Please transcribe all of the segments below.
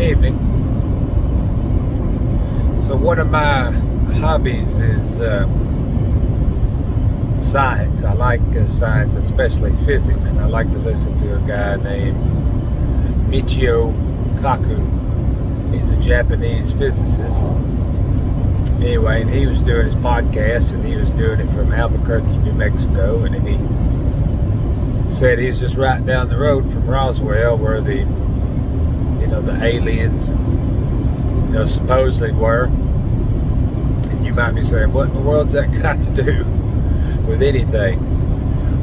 evening. So one of my hobbies is science. I like science, especially physics. And I like to listen to a guy named Michio Kaku. He's a Japanese physicist. Anyway, and he was doing his podcast, and he was doing it from Albuquerque, New Mexico, and he said he was just right down the road from Roswell, where the aliens, supposedly were. And you might be saying, what in the world's that got to do with anything?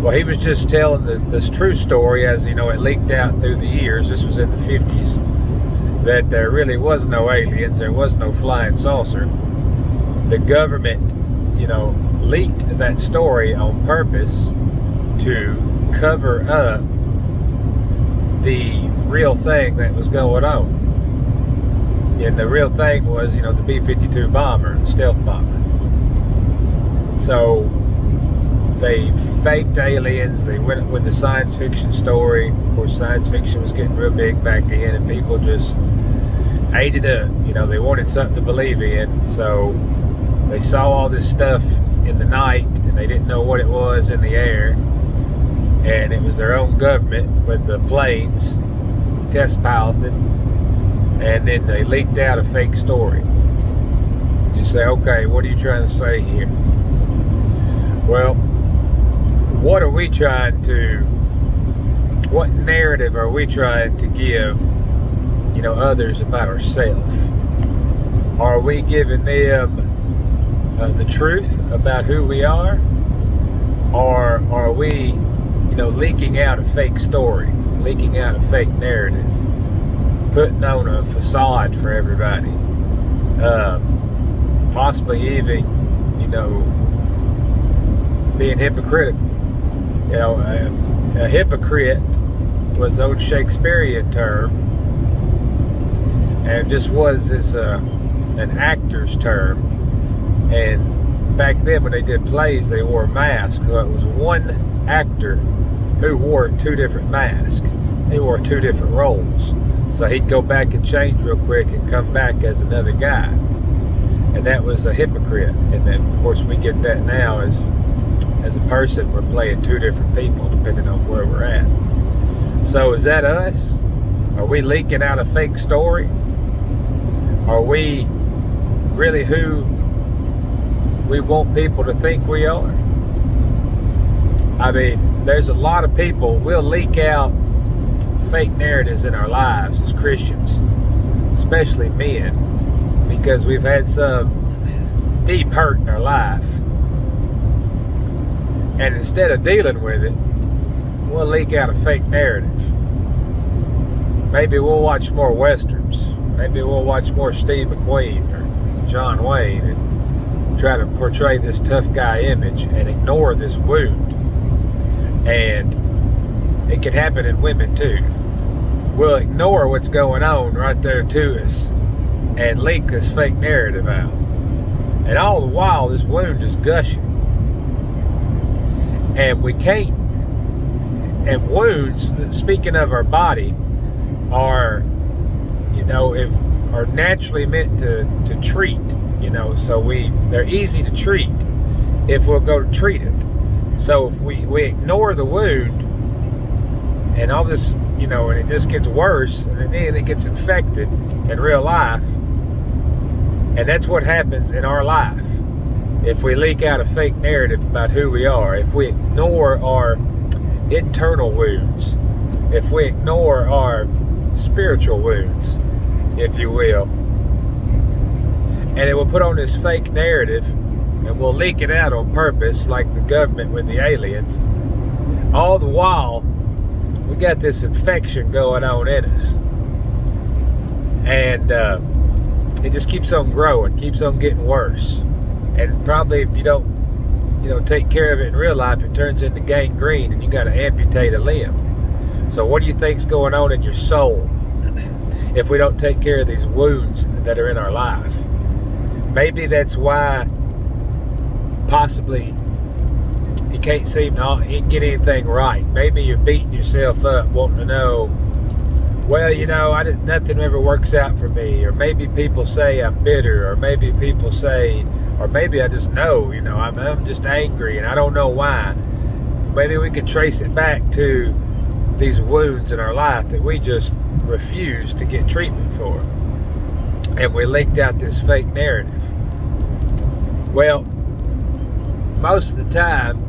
Well, he was just telling this true story, as it leaked out through the years. This was in the 50s, that there really was no aliens, there was no flying saucer. The government, leaked that story on purpose to cover up the real thing that was going on. And the real thing was, the B-52 bomber, the stealth bomber. So they faked aliens. They went with the science fiction story. Of course, science fiction was getting real big back then, and people just ate it up. They wanted something to believe in. So they saw all this stuff in the night, and they didn't know what it was in the air. And it was their own government with the planes test piloted, and then they leaked out a fake story. You say, okay, what are you trying to say here? Well, what narrative are we trying to give, others about ourselves? Are we giving them the truth about who we are? Or are we leaking out a fake story, leaking out a fake narrative, putting on a facade for everybody, possibly even, being hypocritical. A hypocrite was the old Shakespearean term, and just was this an actor's term. And back then, when they did plays, they wore masks. So it was one actor who wore two different masks. He wore two different roles. So he'd go back and change real quick and come back as another guy. And that was a hypocrite. And then, of course, we get that now as a person. We're playing two different people depending on where we're at. So is that us? Are we leaking out a fake story? Are we really who we want people to think we are? I mean, there's a lot of people, we'll leak out fake narratives in our lives as Christians, especially men, because we've had some deep hurt in our life. And instead of dealing with it, we'll leak out a fake narrative. Maybe we'll watch more Westerns. Maybe we'll watch more Steve McQueen or John Wayne and try to portray this tough guy image and ignore this wound. And it can happen in women too. We'll ignore what's going on right there to us and leak this fake narrative out. And all the while, this wound is gushing. And we can't. And wounds, speaking of our body, are, are naturally meant to treat. So they're easy to treat if we'll go to treat it. So if we ignore the wound and all this, and it just gets worse, and then it gets infected in real life, and that's what happens in our life if we leak out a fake narrative about who we are, if we ignore our internal wounds, if we ignore our spiritual wounds, if you will, and it will put on this fake narrative, and we'll leak it out on purpose, like the government with the aliens. All the while, we got this infection going on in us. And it just keeps on growing, keeps on getting worse. And probably if you don't, take care of it in real life, it turns into gangrene and you got to amputate a limb. So what do you think's going on in your soul if we don't take care of these wounds that are in our life? Maybe that's why possibly you can't seem to get anything right. Maybe you're beating yourself up wanting to know well, nothing ever works out for me, or maybe people say I'm bitter, or maybe people say, or maybe I just know, I'm just angry and I don't know why. Maybe we can trace it back to these wounds in our life that we just refuse to get treatment for. And we leaked out this fake narrative. Well, most of the time,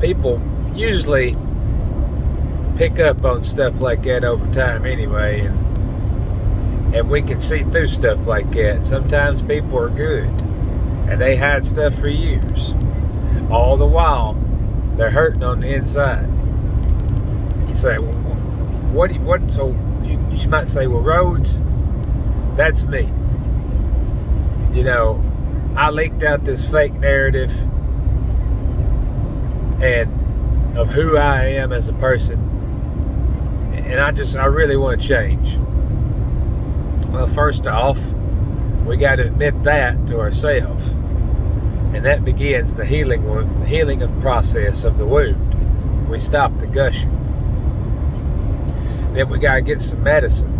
people usually pick up on stuff like that over time anyway, and we can see through stuff like that. Sometimes people are good, and they hide stuff for years. All the while, they're hurting on the inside. You say, well, so you might say, well, Rhodes, that's me. I leaked out this fake narrative and of who I am as a person, and I really want to change. Well, first off, we got to admit that to ourselves, and that begins the healing process of the wound. We stop the gushing. Then we got to get some medicine.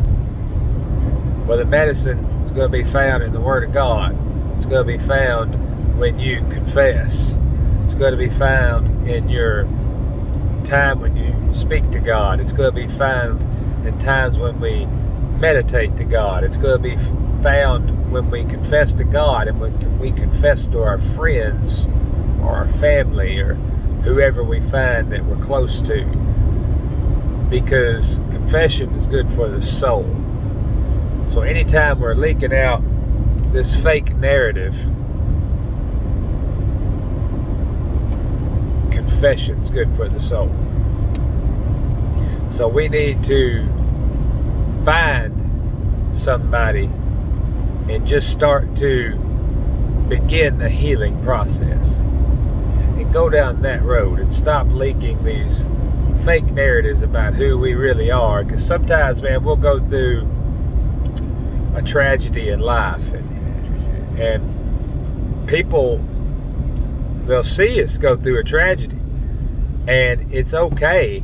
Well, the medicine is going to be found in the Word of God. It's going to be found when you confess. It's going to be found in your time when you speak to God. It's going to be found in times when we meditate to God. It's going to be found when we confess to God and when we confess to our friends or our family or whoever we find that we're close to. Because confession is good for the soul. So anytime we're leaking out this fake narrative, confession's good for the soul. So we need to find somebody and just start to begin the healing process and go down that road and stop leaking these fake narratives about who we really are. Because sometimes, man, we'll go through a tragedy in life, and people, they'll see us go through a tragedy, and it's okay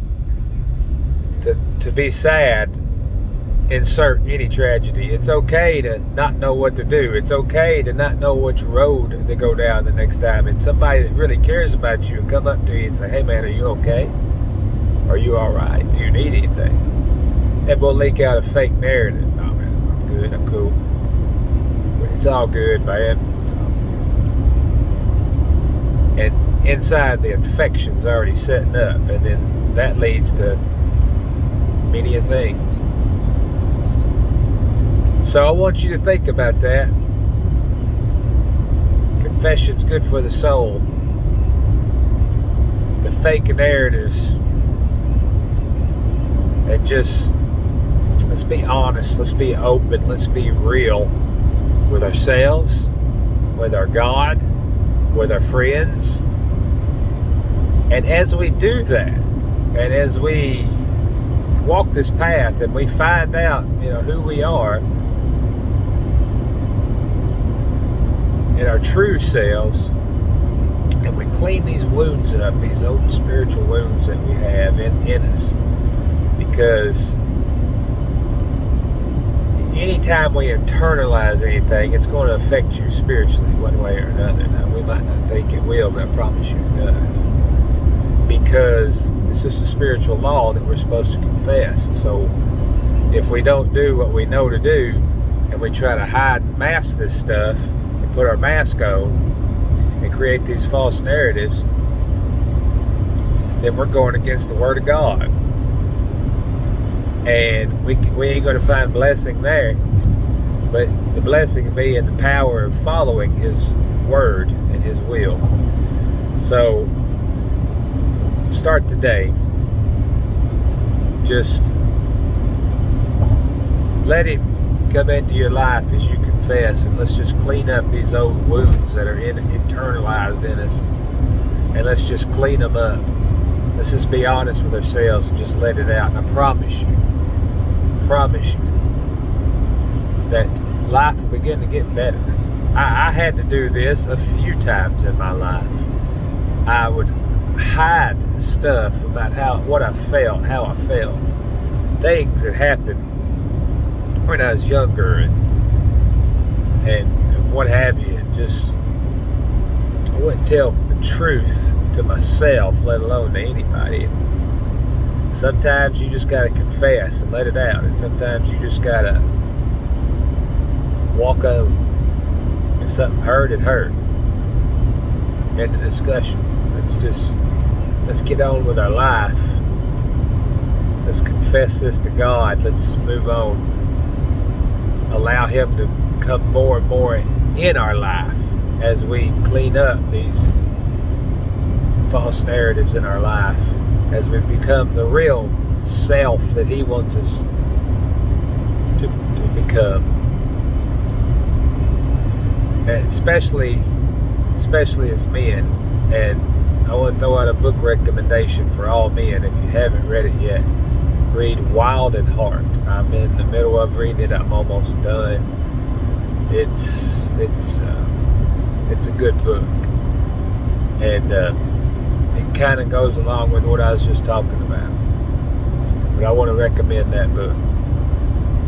to be sad. Insert any tragedy. It's okay to not know what to do. It's okay to not know which road to go down the next time. And somebody that really cares about you will come up to you and say, hey man, are you okay? Are you alright? Do you need anything? And we'll leak out a fake narrative. Oh man, I'm good, I'm cool. It's all good, man. And inside, the infection's already setting up, and then that leads to many a thing. So I want you to think about that. Confession's good for the soul. The fake narratives, and just let's be honest, let's be open, let's be real with ourselves, with our God, with our friends. And as we do that, and as we walk this path and we find out, who we are and our true selves, and we clean these wounds up, these old spiritual wounds that we have in us. Because anytime we internalize anything, it's going to affect you spiritually one way or another. Now, we might not think it will, but I promise you it does. Because it's just a spiritual law that we're supposed to confess. So if we don't do what we know to do, and we try to hide and mask this stuff, and put our mask on, and create these false narratives, then we're going against the Word of God. And we ain't going to find blessing there, but the blessing will be in the power of following His Word and His will. So start today. Just let Him come into your life as you confess, and let's just clean up these old wounds that are internalized in us, and let's just clean them up. Let's just be honest with ourselves and just let it out. And I promise you that life will begin to get better. I had to do this a few times in my life. I would hide stuff about how I felt, things that happened when I was younger and what have you. Just I wouldn't tell the truth to myself, let alone to anybody. Sometimes you just gotta confess and let it out, and sometimes you just gotta walk on. If something hurt, it hurt. End of discussion. Let's get on with our life. Let's confess this to God. Let's move on. Allow Him to come more and more in our life as we clean up these false narratives in our life, as we become the real self that He wants us to become. And especially as men. And I want to throw out a book recommendation for all men. If you haven't read it yet, read Wild at Heart. I'm in the middle of reading it. I'm almost done. It's a good book, and it kind of goes along with what I was just talking about. But I want to recommend that book.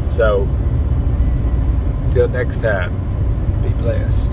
So, till next time, be blessed.